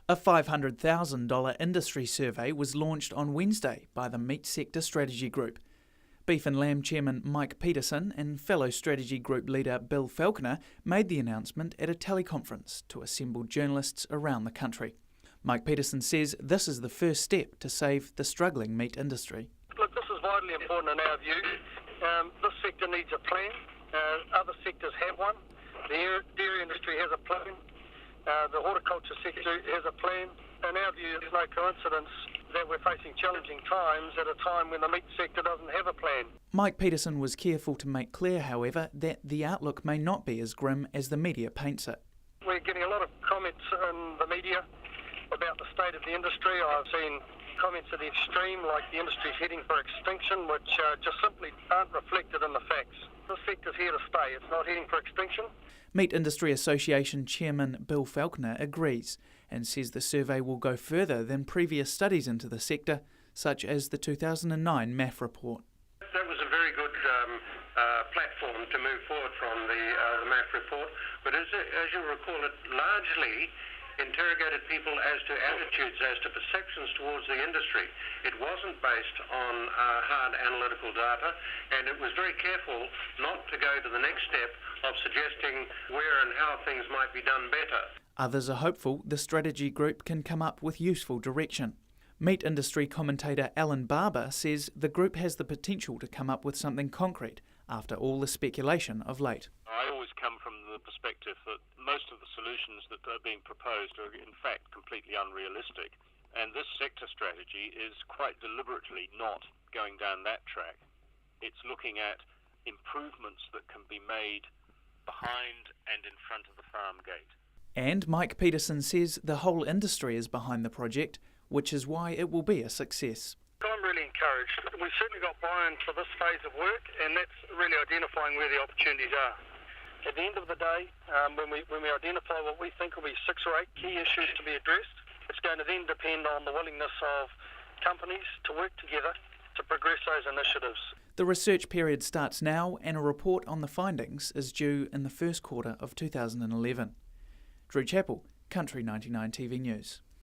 A $500,000 industry survey was launched on Wednesday by the Meat Sector Strategy Group. Beef and Lamb Chairman Mike Peterson and fellow Strategy Group leader Bill Falconer made the announcement at a teleconference to assembled journalists around the country. Mike Peterson says this is the first step to save the struggling meat industry. Look, this is vitally important in our view. This sector needs a plan. Other sectors have one. The dairy industry has a plan. The horticulture sector has a plan. In our view, it's no coincidence that we're facing challenging times at a time when the meat sector doesn't have a plan. Mike Peterson was careful to make clear, however, that the outlook may not be as grim as the media paints it. We're getting a lot of comments in the media about the state of the industry. I've seen comments at the extreme, like the industry's heading for extinction, which just simply aren't reflected in the facts. The sector's here to stay. It's not heading for extinction. Meat Industry Association Chairman Bill Falconer agrees and says the survey will go further than previous studies into the sector, such as the 2009 MAF report. That was a very good platform to move forward from the MAF report, but as you'll recall, it largely interrogated people as to attitudes, as to perceptions towards the industry. It wasn't based on hard analytical data, and it was very careful not to go to the next step of suggesting where and how things might be done better. Others are hopeful the strategy group can come up with useful direction. Meat industry commentator Alan Barber says the group has the potential to come up with something concrete after all the speculation of late. I always come from the perspective that most of the solutions that are being proposed are in fact completely unrealistic, and this sector strategy is quite deliberately not going down that track. It's looking at improvements that can be made behind and in front of the farm gate. And Mike Peterson says the whole industry is behind the project, which is why it will be a success. I'm really encouraged. We've certainly got buy-in for this phase of work, and that's really identifying where the opportunities are. At the end of the day, when we identify what we think will be 6 or 8 key issues to be addressed, it's going to then depend on the willingness of companies to work together to progress those initiatives. The research period starts now, and a report on the findings is due in the first quarter of 2011. Drew Chappell, Country 99 TV News.